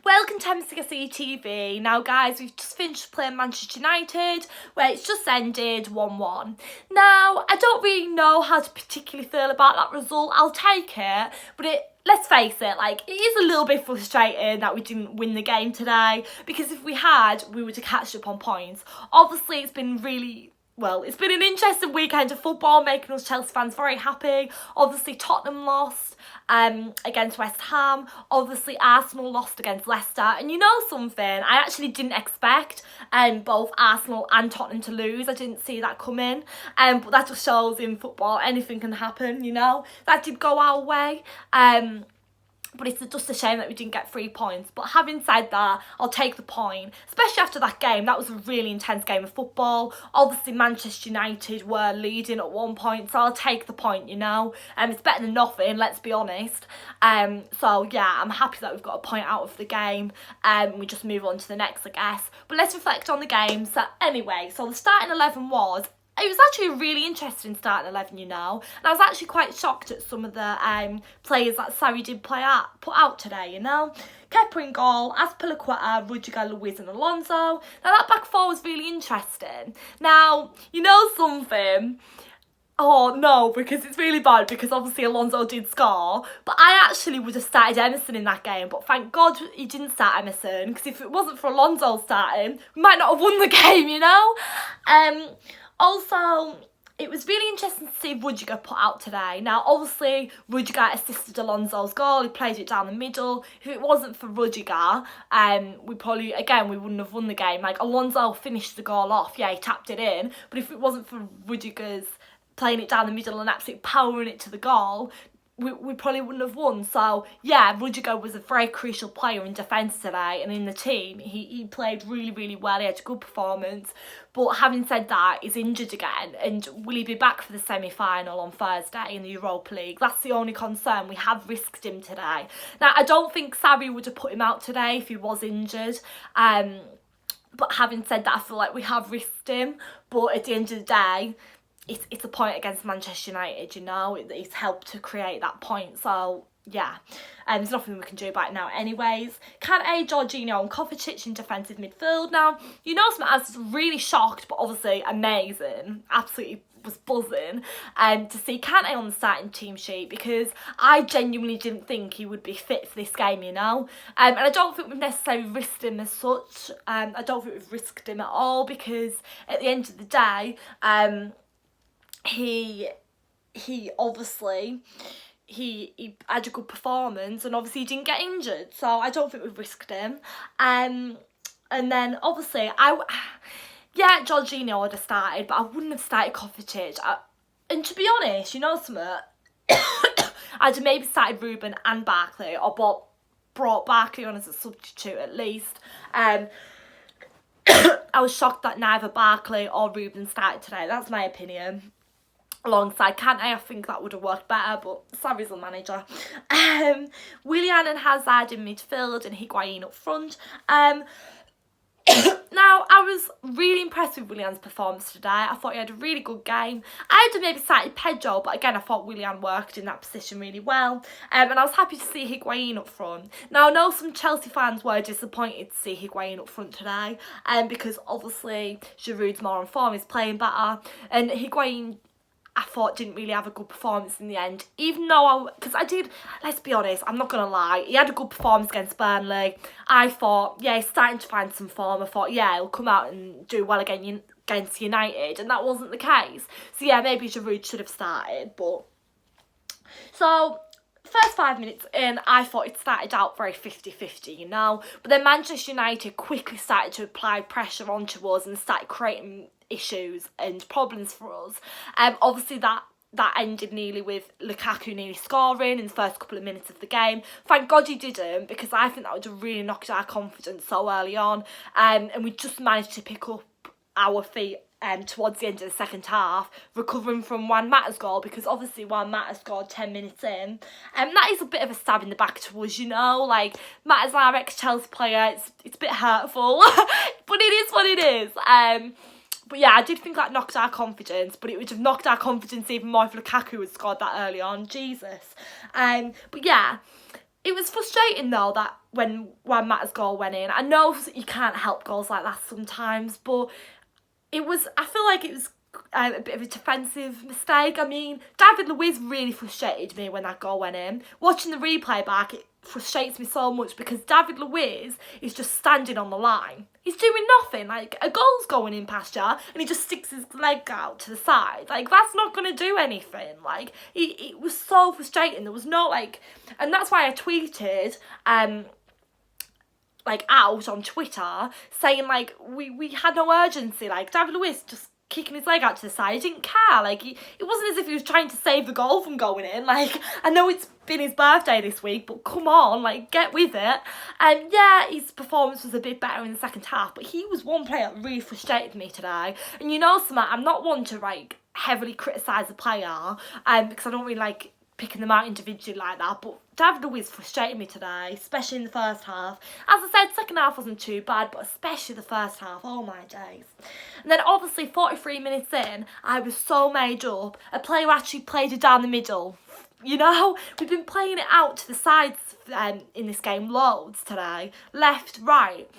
Welcome to MCSE TV. Now guys, we've just finished playing Manchester United, where it's just ended 1-1. Now, I don't really know how to particularly feel about that result. I'll take it, but let's face it, it is a little bit frustrating that we didn't win the game today, because if we had, we would have catched up on points. Obviously, it's been an interesting weekend of football, making us Chelsea fans very happy. Obviously, Tottenham lost against West Ham. Obviously, Arsenal lost against Leicester. And you know something? I actually didn't expect both Arsenal and Tottenham to lose. I didn't see that coming. But that just shows in football, anything can happen, you know. That did go our way. But it's just a shame that we didn't get 3 points. But having said that, I'll take the point. Especially after that game. That was a really intense game of football. Obviously, Manchester United were leading at 1 point. So I'll take the point, you know. It's better than nothing, let's be honest. So, yeah, I'm happy that we've got a point out of the game. We just move on to the next, I guess. But let's reflect on the game. So, anyway, the starting 11 was... It was actually a really interesting starting 11, you know. And I was actually quite shocked at some of the players that Sarri did put out today, you know. Kepa in goal, Azpilicueta, Rudiger, Luiz and Alonso. Now, that back four was really interesting. Now, you know something? Oh, no, because it's really bad because obviously Alonso did score. But I actually would have started Emerson in that game. But thank God he didn't start Emerson, because if it wasn't for Alonso starting, we might not have won the game, you know. Also, it was really interesting to see Rudiger put out today. Now, obviously, Rudiger assisted Alonso's goal. He played it down the middle. If it wasn't for Rudiger, we wouldn't have won the game. Alonso finished the goal off. Yeah, he tapped it in. But if it wasn't for Rudiger's playing it down the middle and absolutely powering it to the goal, we probably wouldn't have won. So, yeah, Rudiger was a very crucial player in defence today and in the team. He played really, really well. He had a good performance. But having said that, he's injured again. And will he be back for the semi-final on Thursday in the Europa League? That's the only concern. We have risked him today. Now, I don't think Sarri would have put him out today if he was injured. But having said that, I feel like we have risked him. But at the end of the day... It's a point against Manchester United, you know. It's helped to create that point. So, yeah. There's nothing we can do about it now anyways. Kante, Jorginho and Kovacic in defensive midfield. Now, you know something I was really shocked, but obviously amazing. Absolutely was buzzing to see Kante on the starting team sheet, because I genuinely didn't think he would be fit for this game, you know. And I don't think we've necessarily risked him as such. I don't think we've risked him at all, because at the end of the day... He obviously had a good performance, and obviously he didn't get injured, so I don't think we've risked him. And then obviously Jorginho would have started, but I wouldn't have started Kovacic. And to be honest, you know something, I'd have maybe started Ruben and Barkley, or brought Barkley on as a substitute at least. I was shocked that neither Barkley or Ruben started today. That's my opinion. Alongside Kante, I think that would have worked better, but Sarri's the manager. Willian and Hazard in midfield and Higuain up front. Now, I was really impressed with Willian's performance today. I thought he had a really good game. I had to maybe started Pedro, but again, I thought Willian worked in that position really well. And I was happy to see Higuain up front. Now, I know some Chelsea fans were disappointed to see Higuain up front today, because obviously Giroud's more on form, he's playing better, and Higuain... I thought didn't really have a good performance in the end, even though let's be honest, I'm not going to lie, he had a good performance against Burnley. I thought, yeah, he's starting to find some form. I thought, yeah, he'll come out and do well against United, and that wasn't the case. So yeah, maybe Giroud should have started, but... So... First 5 minutes in, I thought it started out very 50-50, you know. But then Manchester United quickly started to apply pressure onto us and started creating issues and problems for us. Obviously that ended nearly with Lukaku nearly scoring in the first couple of minutes of the game. Thank God he didn't, because I think that would have really knocked our confidence so early on. And we just managed to pick up our feet towards the end of the second half, recovering from Juan Mata's goal, because obviously Juan Mata scored 10 minutes in. That is a bit of a stab in the back to us, you know. Mata's our ex-Chelsea player, it's a bit hurtful, but it is what it is. But yeah, I did think that knocked our confidence, but it would have knocked our confidence even more if Lukaku had scored that early on. Jesus. But yeah, It was frustrating though that when Juan Mata's goal went in, I know you can't help goals like that sometimes, but I feel like it was a bit of a defensive mistake. I mean, David Luiz really frustrated me when that goal went in. Watching the replay back, it frustrates me so much because David Luiz is just standing on the line. He's doing nothing. Like, a goal's going in past you and he just sticks his leg out to the side. Like, that's not going to do anything. Like, it was so frustrating. There was no, like... And that's why I tweeted... like out on Twitter saying like we had no urgency, like David Luiz just kicking his leg out to the side, he didn't care, like it wasn't as if he was trying to save the goal from going in. Like, I know it's been his birthday this week, but come on, like, get with it. And yeah, his performance was a bit better in the second half, but he was one player that really frustrated me today. And you know something, I'm not one to like heavily criticise a player because I don't really like picking them out individually like that, but David Luiz frustrated me today, especially in the first half. As I said, second half wasn't too bad, but especially the first half, oh my days. And then obviously 43 minutes in, I was so made up. A player actually played it down the middle. You know, we've been playing it out to the sides in this game loads today, left, right.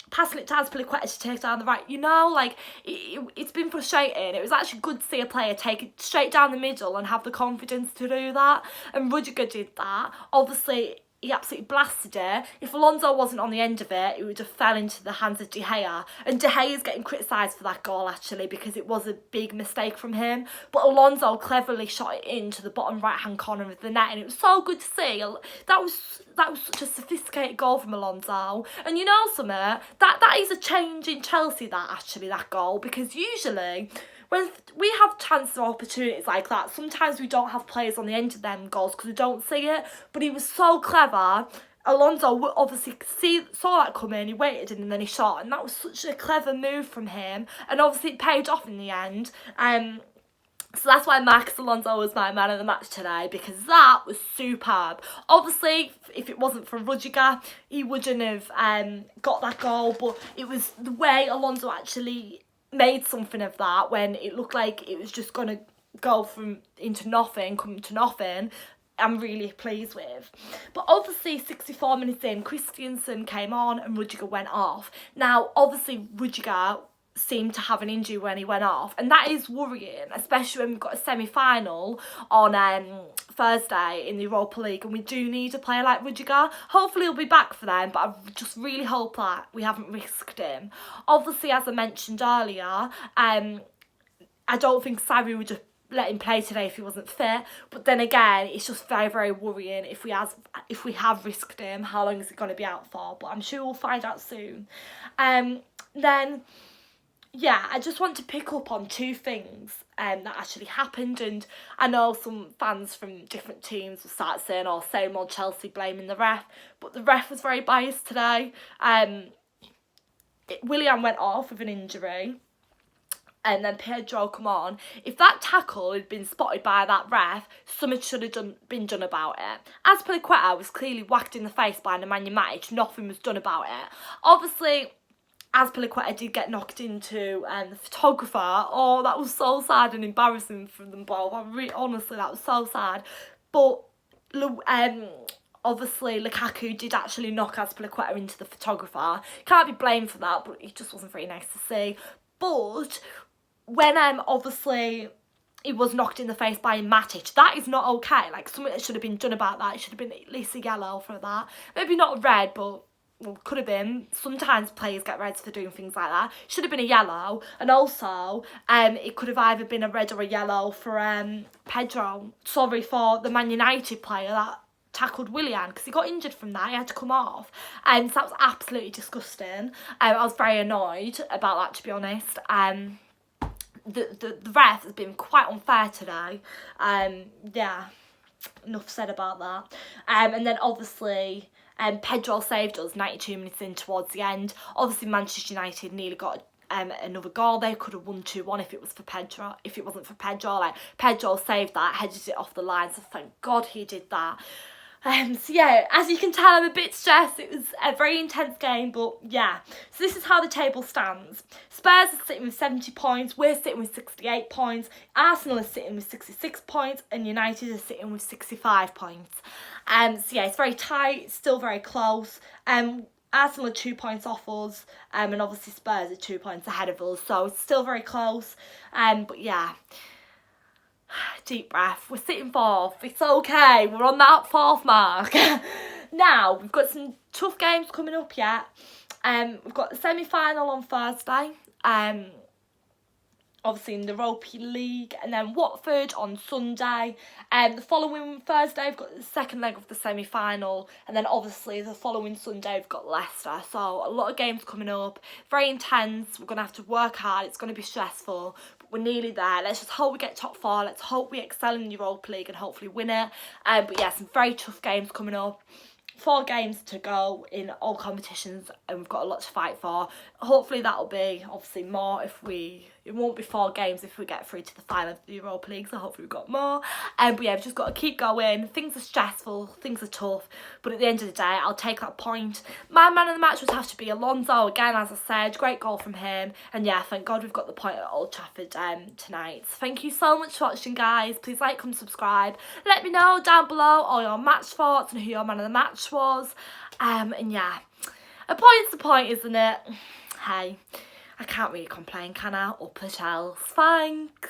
Passing it to Azpilicueta to take down the right. You know, like, it's been frustrating. It was actually good to see a player take it straight down the middle and have the confidence to do that. And Rudiger did that. Obviously, he absolutely blasted it. If Alonso wasn't on the end of it, it would have fell into the hands of De Gea. And De Gea is getting criticised for that goal, actually, because it was a big mistake from him. But Alonso cleverly shot it into the bottom right-hand corner of the net, and it was so good to see. That was such a sophisticated goal from Alonso. And you know something? That is a change in Chelsea, that goal, because usually... when we have chances or opportunities like that, sometimes we don't have players on the end of them goals because we don't see it. But he was so clever. Alonso obviously saw that coming, he waited and then he shot. And that was such a clever move from him. And obviously it paid off in the end. So that's why Marcos Alonso was my man of the match today, because that was superb. Obviously, if it wasn't for Rudiger, he wouldn't have got that goal. But it was the way Alonso actually made something of that when it looked like it was just going to go come to nothing. I'm really pleased with. But obviously 64 minutes in, Christensen came on and Rudiger went off. Now obviously Rudiger seemed to have an injury when he went off, and that is worrying, especially when we've got a semi-final on Thursday in the Europa League, and we do need a player like Rudiger. Hopefully he'll be back for them, but I just really hope that we haven't risked him. Obviously, as I mentioned earlier, I don't think Sarri would just let him play today if he wasn't fit, but then again, it's just very, very worrying if we have risked him. How long is he going to be out for? But I'm sure we'll find out soon. Then yeah, I just want to pick up on two things that actually happened, and I know some fans from different teams will start saying, oh, same old Chelsea blaming the ref, but the ref was very biased today. Willian went off with an injury, and then Pedro come on. If that tackle had been spotted by that ref, something should have been done about it. Azpilicueta was clearly whacked in the face by Nemanja Matic, nothing was done about it. Obviously, Azpilicueta did get knocked into the photographer. Oh, that was so sad and embarrassing for them both. Honestly, that was so sad. But obviously Lukaku did actually knock Azpilicueta into the photographer. Can't be blamed for that, but it just wasn't very nice to see. But when obviously he was knocked in the face by Matic, that is not okay. Like, something that should have been done about that. It should have been at least a yellow for that. Maybe not a red, but... well, could have been. Sometimes players get reds for doing things like that. Should have been a yellow. And also, it could have either been a red or a yellow for Pedro. Sorry, for the Man United player that tackled Willian, because he got injured from that. He had to come off. So that was absolutely disgusting. I was very annoyed about that, to be honest. The ref has been quite unfair today. Yeah, enough said about that. And then obviously... Pedro saved us 92 minutes in towards the end. Obviously, Manchester United nearly got another goal. They could have won 2-1 if it was for Pedro. If it wasn't for Pedro, like, Pedro saved that, headed it off the line. So thank God he did that. So yeah, as you can tell, I'm a bit stressed. It was a very intense game, but yeah. So this is how the table stands. Spurs are sitting with 70 points, we're sitting with 68 points, Arsenal is sitting with 66 points, and United is sitting with 65 points. So yeah, it's very tight, it's still very close. Arsenal are 2 points off us, and obviously Spurs are 2 points ahead of us, so it's still very close. But yeah. Deep breath. We're sitting fourth. It's okay. We're on that fourth mark. Now, we've got some tough games coming up yet. We've got the semi-final on Thursday. Obviously in the Europa League, and then Watford on Sunday. The following Thursday we've got the second leg of the semi-final, and then obviously the following Sunday we've got Leicester. So a lot of games coming up, very intense. We're going to have to work hard, it's going to be stressful, but we're nearly there. Let's just hope we get top four, let's hope we excel in the Europa League and hopefully win it. But yeah, some very tough games coming up. 4 games to go in all competitions, and we've got a lot to fight for. Hopefully that'll be obviously more it won't be 4 games if we get through to the final of the Europa League, so hopefully we've got more. But yeah, we've just got to keep going. Things are stressful, things are tough, but at the end of the day, I'll take that point. My man of the match would have to be Alonso, again, as I said, great goal from him. And yeah, thank God we've got the point at Old Trafford tonight. Thank you so much for watching, guys. Please like, comment, subscribe. Let me know down below all your match thoughts and who your man of the match was. And yeah, a point's a point, isn't it? Hey, I can't really complain, can I? Up the shells. Thanks.